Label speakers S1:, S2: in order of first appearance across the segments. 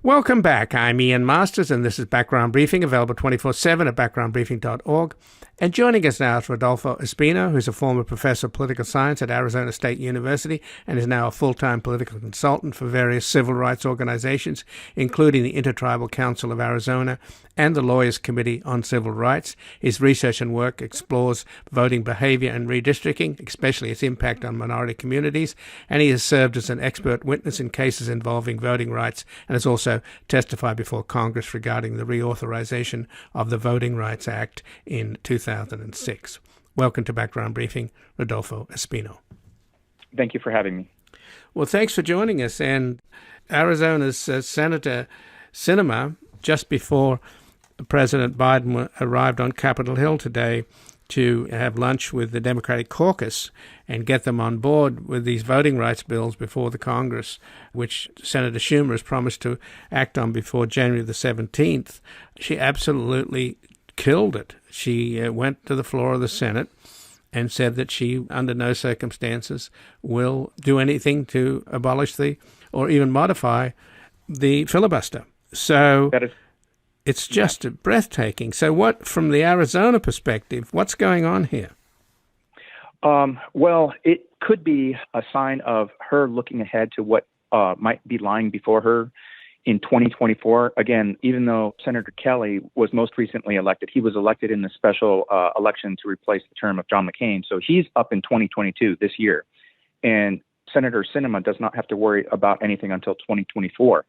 S1: Welcome back. I'm Ian Masters, and this is Background Briefing, available 24/7 at backgroundbriefing.org. And joining us now is Rodolfo Espino, who's a former professor of political science at Arizona State University and is now a full-time political consultant for various civil rights organizations, including the Intertribal Council of Arizona and the Lawyers Committee on Civil Rights. His research and work explores voting behavior and redistricting, especially its impact on minority communities, and he has served as an expert witness in cases involving voting rights and has also testified before Congress regarding the reauthorization of the Voting Rights Act in 2006. Welcome to Background Briefing, Rodolfo Espino.
S2: Thank you for having me.
S1: Well, thanks for joining us. And Arizona's Senator Sinema, just before President Biden arrived on Capitol Hill today to have lunch with the Democratic Caucus and get them on board with these voting rights bills before the Congress, which Senator Schumer has promised to act on before January the 17th. She absolutely killed it. She went to the floor of the Senate and said that she, under no circumstances, will do anything to abolish or even modify the filibuster. So it's just breathtaking. So what, from the Arizona perspective, what's going on here?
S2: Well, it could be a sign of her looking ahead to what might be lying before her in 2024. Again, even though Senator Kelly was most recently elected, he was elected in the special election to replace the term of John McCain. So he's up in 2022 this year. And Senator Sinema does not have to worry about anything until 2024.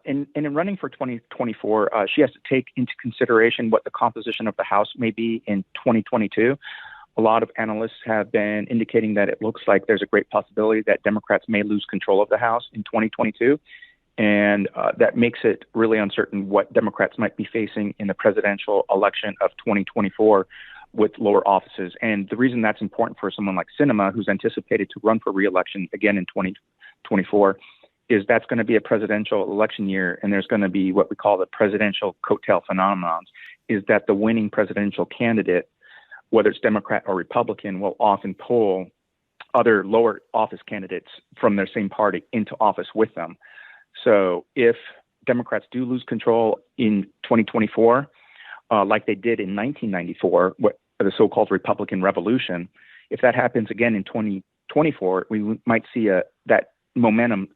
S2: And in running for 2024, she has to take into consideration what the composition of the House may be in 2022. A lot of analysts have been indicating that it looks like there's a great possibility that Democrats may lose control of the House in 2022. And that makes it really uncertain what Democrats might be facing in the presidential election of 2024 with lower offices. And the reason that's important for someone like Sinema, who's anticipated to run for re-election again in 2024, is that's going to be a presidential election year, and there's going to be what we call the presidential coattail phenomenon, is that the winning presidential candidate, whether it's Democrat or Republican, will often pull other lower office candidates from their same party into office with them. So if Democrats do lose control in 2024, like they did in 1994, the so-called Republican Revolution, if that happens again in 2024, we might see that momentum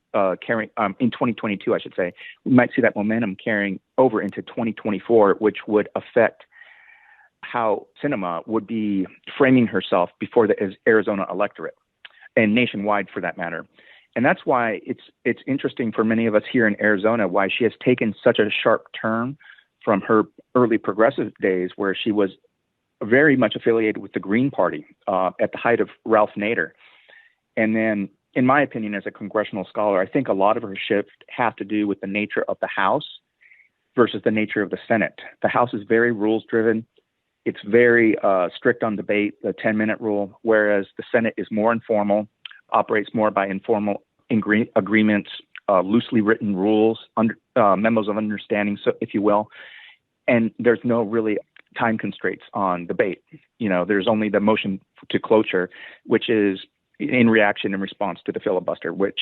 S2: carrying in 2022, I should say, we might see that momentum carrying over into 2024, which would affect how Sinema would be framing herself before the Arizona electorate and nationwide for that matter. And that's why it's interesting for many of us here in Arizona why she has taken such a sharp turn from her early progressive days, where she was very much affiliated with the Green Party at the height of Ralph Nader. And then, in my opinion, as a congressional scholar, I think a lot of her shift have to do with the nature of the House versus the nature of the Senate. The House is very rules-driven. It's very strict on debate, the 10-minute rule, whereas the Senate is more informal, operates more by informal agreements, loosely written rules, memos of understanding, so if you will. And there's no really time constraints on debate. There's only the motion to cloture, which is in response to the filibuster, which,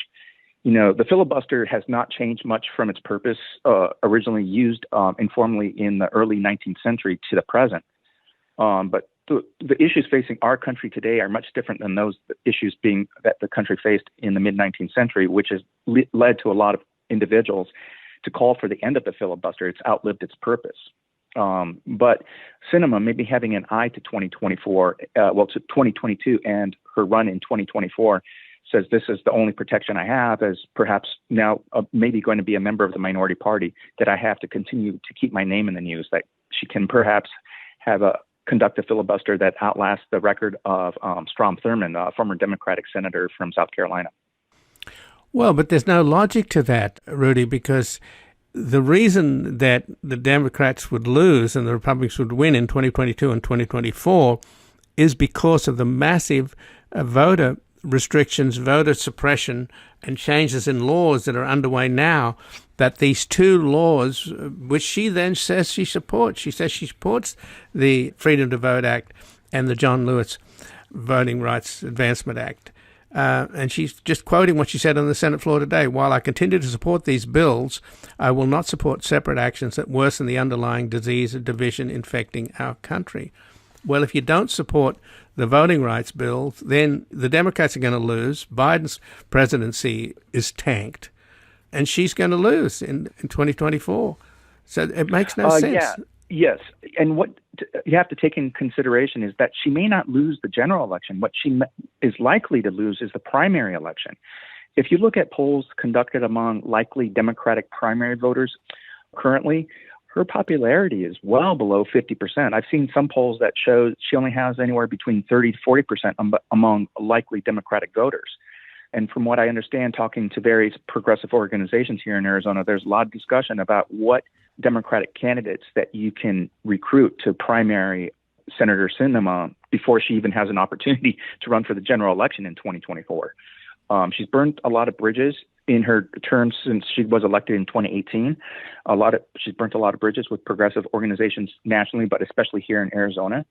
S2: the filibuster has not changed much from its purpose originally used informally in the early 19th century to the present. But the issues facing our country today are much different than those issues that the country faced in the mid-19th century, which has led to a lot of individuals to call for the end of the filibuster. It's outlived its purpose. But Sinema, maybe having an eye to 2024, to 2022 and her run in 2024, says this is the only protection I have, as perhaps now maybe going to be a member of the minority party, that I have to continue to keep my name in the news, that she can perhaps conduct a filibuster that outlasts the record of Strom Thurmond, a former Democratic senator from South Carolina.
S1: Well, but there's no logic to that, Rudy, because the reason that the Democrats would lose and the Republicans would win in 2022 and 2024 is because of the massive voter restrictions, voter suppression, and changes in laws that are underway now, that these two laws, which she then says she supports, she says she supports the Freedom to Vote Act and the John Lewis Voting Rights Advancement Act, And she's just quoting what she said on the Senate floor today. While I continue to support these bills, I will not support separate actions that worsen the underlying disease of division infecting our country. Well, if you don't support the voting rights bill, then the Democrats are going to lose. Biden's presidency is tanked, and she's going to lose in 2024. So it makes no sense.
S2: Yeah. Yes. And what you have to take in consideration is that she may not lose the general election. What she is likely to lose is the primary election. If you look at polls conducted among likely Democratic primary voters currently, her popularity is well below 50%. I've seen some polls that show she only has anywhere between 30 to 40% among likely Democratic voters. And from what I understand, talking to various progressive organizations here in Arizona, there's a lot of discussion about what Democratic candidates that you can recruit to primary Senator Sinema before she even has an opportunity to run for the general election in 2024. She's burned a lot of bridges in her term since she was elected in 2018. She's burnt a lot of bridges with progressive organizations nationally, but especially here in Arizona,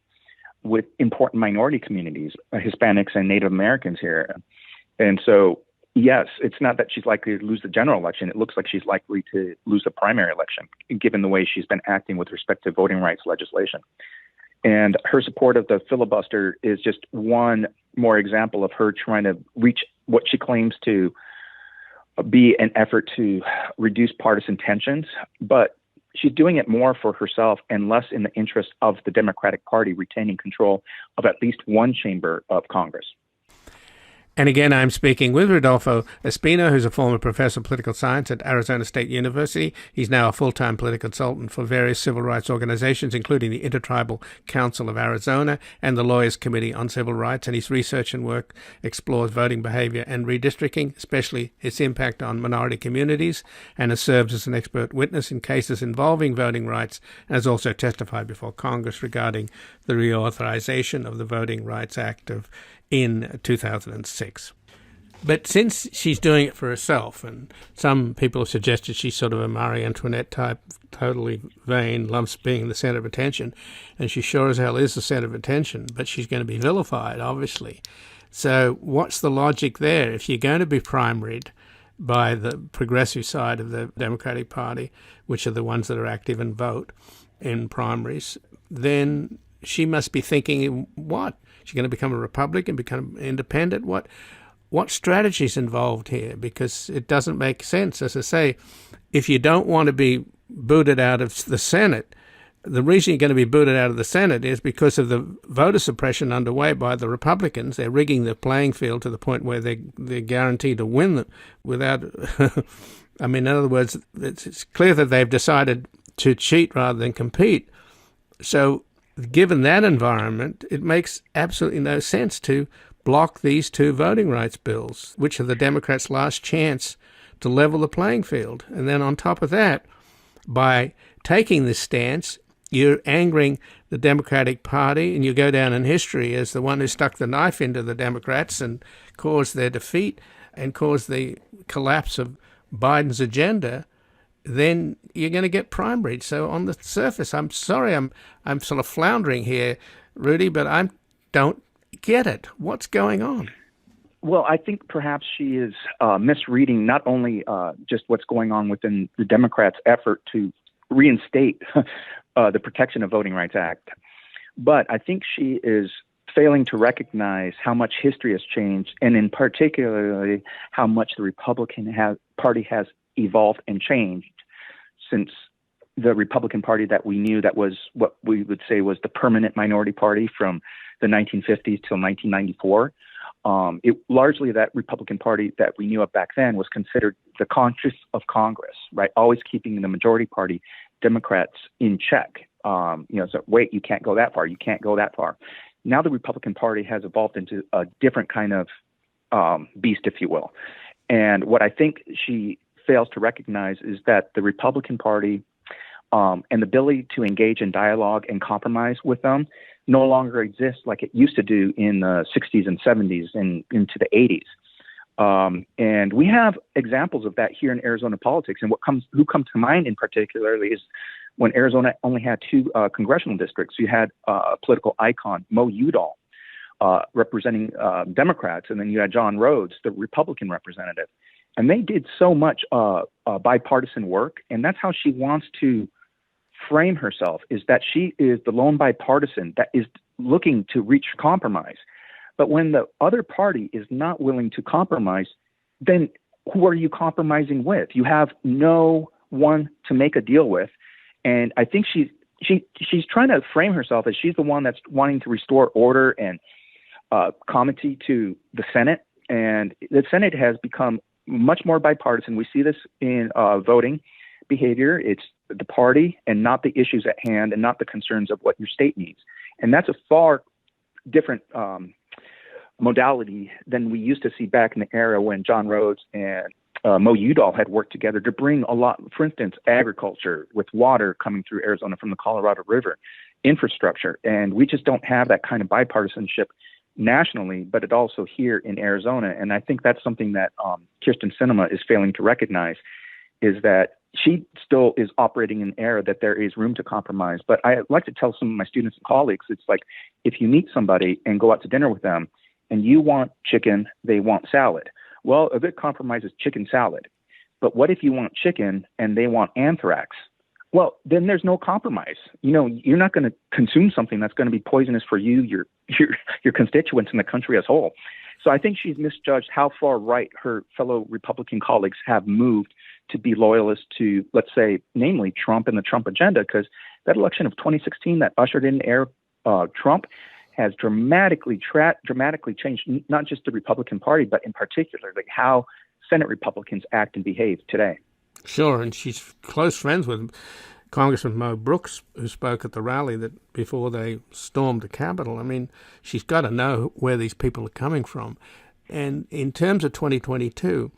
S2: with important minority communities, Hispanics and Native Americans here. And so, yes, it's not that she's likely to lose the general election. It looks like she's likely to lose the primary election, given the way she's been acting with respect to voting rights legislation. And her support of the filibuster is just one more example of her trying to reach what she claims to be an effort to reduce partisan tensions. But she's doing it more for herself and less in the interest of the Democratic Party retaining control of at least one chamber of Congress.
S1: And again, I'm speaking with Rodolfo Espino, who's a former professor of political science at Arizona State University. He's now a full-time political consultant for various civil rights organizations, including the Intertribal Council of Arizona and the Lawyers Committee on Civil Rights. And his research and work explores voting behavior and redistricting, especially its impact on minority communities, and has served as an expert witness in cases involving voting rights, and has also testified before Congress regarding the reauthorization of the Voting Rights Act in 2006. But since she's doing it for herself, and some people have suggested she's sort of a Marie Antoinette type, totally vain, loves being the center of attention, and she sure as hell is the center of attention, but she's going to be vilified, obviously. So what's the logic there? If you're going to be primaried by the progressive side of the Democratic Party, which are the ones that are active and vote in primaries, then she must be thinking, what? She's going to become a Republican, become independent? What strategy's involved here? Because it doesn't make sense. As I say, if you don't want to be booted out of the Senate, the reason you're going to be booted out of the Senate is because of the voter suppression underway by the Republicans. They're rigging the playing field to the point where they're guaranteed to win without... I mean, in other words, it's clear that they've decided to cheat rather than compete. So given that environment, it makes absolutely no sense to block these two voting rights bills, which are the Democrats' last chance to level the playing field. And then on top of that, by taking this stance, you're angering the Democratic Party, and you go down in history as the one who stuck the knife into the Democrats and caused their defeat and caused the collapse of Biden's agenda. Then you're going to get primaried. So on the surface, I'm sorry, I'm sort of floundering here, Rudy, but I don't get it. What's going on?
S2: Well, I think perhaps she is misreading not only just what's going on within the Democrats' effort to reinstate the Protection of Voting Rights Act, but I think she is failing to recognize how much history has changed, and in particularly how much the Republican Party has evolved and changed since the Republican Party that we knew, that was what we would say was the permanent minority party from the 1950s till 1994. Largely that Republican Party that we knew of back then was considered the conscience of Congress, right? Always keeping the majority party Democrats in check. So wait, you can't go that far. You can't go that far. Now the Republican Party has evolved into a different kind of beast, if you will. And what I think she fails to recognize is that the Republican Party and the ability to engage in dialogue and compromise with them no longer exists like it used to do in the 60s and 70s and into the 80s. And we have examples of that here in Arizona politics. And who comes to mind in particularly is when Arizona only had two congressional districts. You had a political icon, Mo Udall, representing Democrats, and then you had John Rhodes, the Republican representative. And they did so much bipartisan work, and that's how she wants to frame herself, is that she is the lone bipartisan that is looking to reach compromise. But when the other party is not willing to compromise, then who are you compromising with? You have no one to make a deal with. And I think she's trying to frame herself as she's the one that's wanting to restore order and comity to the Senate. And the Senate has become much more bipartisan. We see this in voting behavior. It's the party and not the issues at hand and not the concerns of what your state needs. And that's a far different modality than we used to see back in the era when John Rhodes and Mo Udall had worked together to bring a lot, for instance, agriculture with water coming through Arizona from the Colorado River, infrastructure. And we just don't have that kind of bipartisanship nationally, but it also here in Arizona. And I think that's something that Kyrsten Sinema is failing to recognize, is that she still is operating in an era that there is room to compromise. But I like to tell some of my students and colleagues, it's like if you meet somebody and go out to dinner with them and you want chicken, they want salad. Well, a good compromise is chicken salad. But what if you want chicken and they want anthrax? Well, then there's no compromise. You know, you're not going to consume something that's going to be poisonous for you, your constituents, and the country as a whole. So I think she's misjudged how far right her fellow Republican colleagues have moved to be loyalists to, let's say, namely Trump and the Trump agenda, because that election of 2016 that ushered in Trump has dramatically changed not just the Republican Party, but in particular, like how Senate Republicans act and behave today.
S1: Sure, and she's close friends with Congressman Mo Brooks, who spoke at the rally that before they stormed the Capitol. I mean, she's got to know where these people are coming from. And in terms of 2022,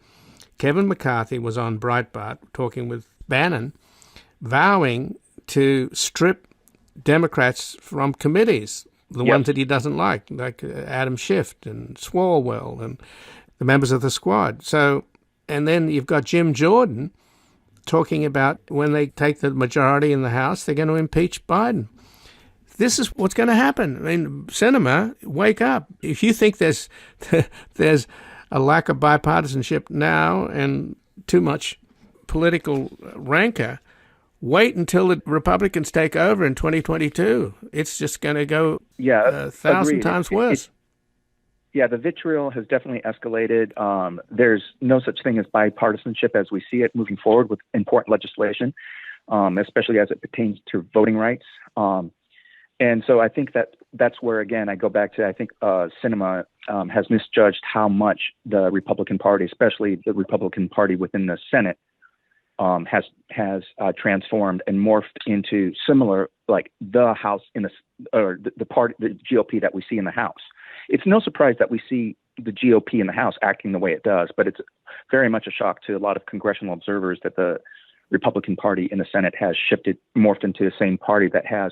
S1: Kevin McCarthy was on Breitbart talking with Bannon, vowing to strip Democrats from committees, the ones that he doesn't like Adam Schiff and Swalwell and the members of the squad. So, and then you've got Jim Jordan talking about when they take the majority in the House, they're going to impeach Biden. This is what's going to happen. I mean, Sinema, wake up. If you think there's a lack of bipartisanship now and too much political rancor, wait until the Republicans take over in 2022. It's just going to go 1,000 times worse.
S2: Yeah, the vitriol has definitely escalated. There's no such thing as bipartisanship as we see it moving forward with important legislation, especially as it pertains to voting rights. And so I think that's where, again, I go back to, I think Sinema has misjudged how much the Republican Party, especially the Republican Party within the Senate, has transformed and morphed into similar, like the House the GOP that we see in the House. It's no surprise that we see the GOP in the House acting the way it does, but it's very much a shock to a lot of congressional observers that the Republican Party in the Senate has morphed into the same party that has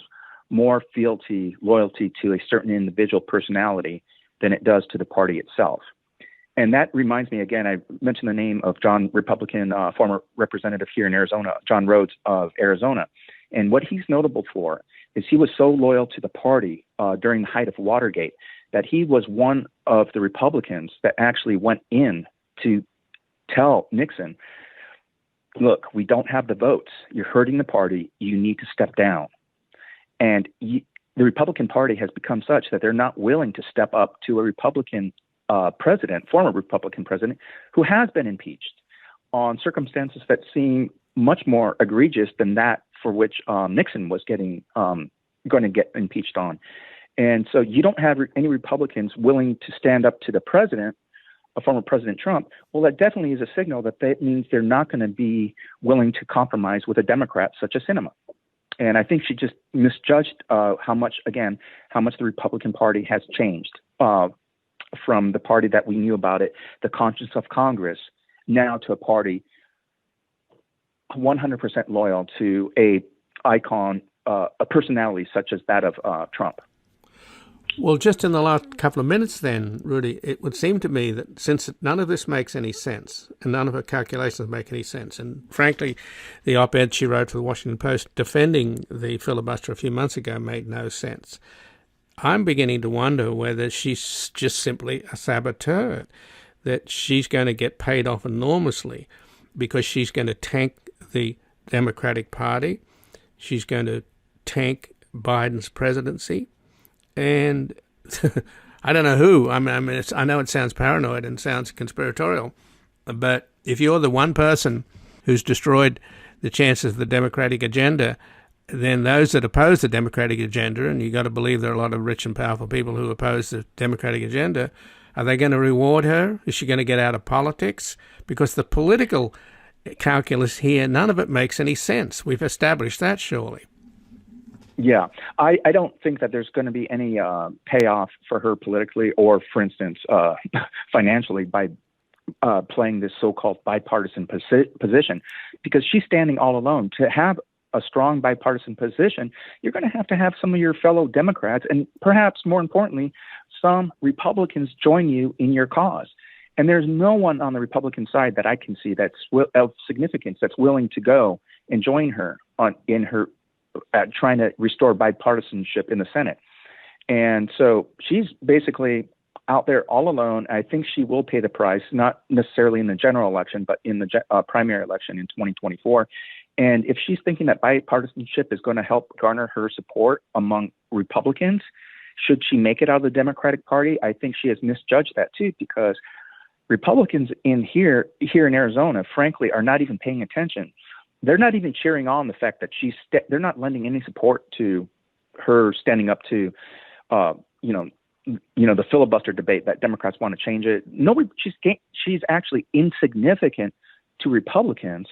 S2: more loyalty to a certain individual personality than it does to the party itself. And that reminds me, again, I mentioned the name of former representative here in Arizona, John Rhodes of Arizona. And what he's notable for is he was so loyal to the party during the height of Watergate that he was one of the Republicans that actually went in to tell Nixon, look, we don't have the votes. You're hurting the party. You need to step down. And the Republican Party has become such that they're not willing to step up to a Republican former Republican president, who has been impeached on circumstances that seem much more egregious than that for which Nixon was going to get impeached on. And so you don't have any Republicans willing to stand up to the president, former President Trump. Well, that definitely is a signal that means they're not going to be willing to compromise with a Democrat such as Sinema. And I think she just misjudged how much the Republican Party has changed from the party that we knew about it, the conscience of Congress, now to a party 100% loyal to a icon, a personality such as that of Trump.
S1: Well, just in the last couple of minutes then, Rudy, it would seem to me that since none of this makes any sense and none of her calculations make any sense, and frankly, the op-ed she wrote for the Washington Post defending the filibuster a few months ago made no sense, I'm beginning to wonder whether she's just simply a saboteur, that she's going to get paid off enormously because she's going to tank the Democratic Party. She's going to tank Biden's presidency. And I don't know who. I know it sounds paranoid and sounds conspiratorial, but if you're the one person who's destroyed the chances of the Democratic agenda, then those that oppose the Democratic agenda, and you got to believe there are a lot of rich and powerful people who oppose the Democratic agenda, are they going to reward her? Is she going to get out of politics? Because the political calculus here, none of it makes any sense. We've established that, surely.
S2: Yeah, I don't think that there's going to be any payoff for her politically or, for instance, financially by playing this so-called bipartisan position, because she's standing all alone. To have a strong bipartisan position, you're going to have some of your fellow Democrats and perhaps more importantly, some Republicans join you in your cause. And there's no one on the Republican side that I can see that's of significance that's willing to go and join her in her trying to restore bipartisanship in the Senate. And so she's basically out there all alone. I think she will pay the price, not necessarily in the general election, but in the primary election in 2024. And if she's thinking that bipartisanship is going to help garner her support among Republicans, should she make it out of the Democratic Party, I think she has misjudged that too, because Republicans here in Arizona, frankly, are not even paying attention. They're not even cheering on the fact that they're not lending any support to her standing up to, the filibuster debate that Democrats want to change it. No, she's actually insignificant to Republicans,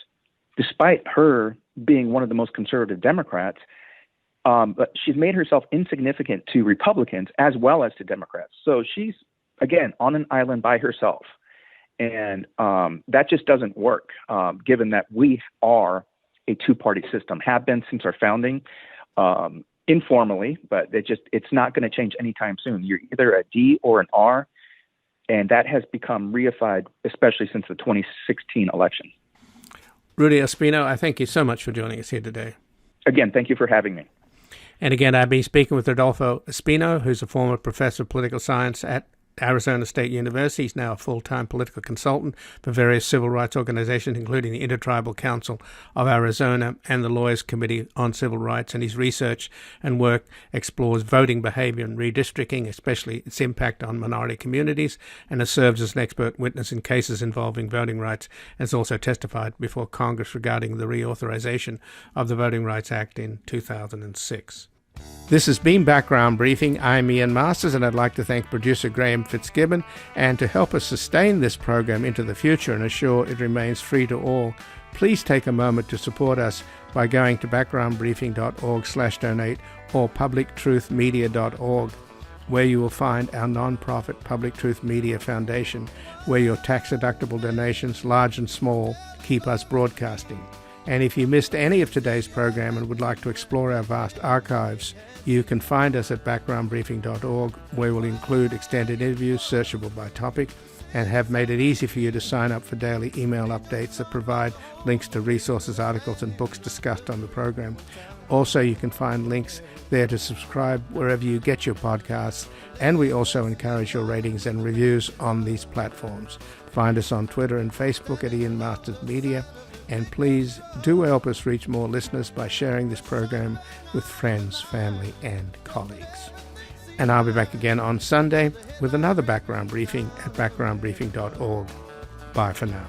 S2: despite her being one of the most conservative Democrats. But she's made herself insignificant to Republicans as well as to Democrats. So she's, again, on an island by herself. And that just doesn't work, given that we are a two-party system, have been since our founding, informally, but it's not going to change anytime soon. You're either a D or an R, and that has become reified, especially since the 2016 election.
S1: Rudy Espino, I thank you so much for joining us here today.
S2: Again, thank you for having me.
S1: And again, I've been speaking with Rodolfo Espino, who's a former professor of political science at Arizona State University. He's now a full-time political consultant for various civil rights organizations, including the Intertribal Council of Arizona and the Lawyers Committee on Civil Rights. And his research and work explores voting behavior and redistricting, especially its impact on minority communities, and has served as an expert witness in cases involving voting rights, and has also testified before Congress regarding the reauthorization of the Voting Rights Act in 2006. This has been Background Briefing. I'm Ian Masters, and I'd like to thank producer Graham Fitzgibbon. And to help us sustain this program into the future and assure it remains free to all, please take a moment to support us by going to backgroundbriefing.org/donate or publictruthmedia.org, where you will find our non-profit Public Truth Media Foundation, where your tax-deductible donations, large and small, keep us broadcasting. And if you missed any of today's program and would like to explore our vast archives, you can find us at backgroundbriefing.org, where we'll include extended interviews searchable by topic, and have made it easy for you to sign up for daily email updates that provide links to resources, articles, and books discussed on the program. Also, you can find links there to subscribe wherever you get your podcasts, and we also encourage your ratings and reviews on these platforms. Find us on Twitter and Facebook at Ian Masters Media. And please do help us reach more listeners by sharing this program with friends, family, and colleagues. And I'll be back again on Sunday with another background briefing at backgroundbriefing.org. Bye for now.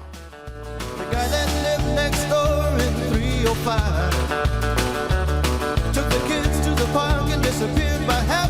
S3: The guy that lived next door in 305 took the kids to the park and disappeared by half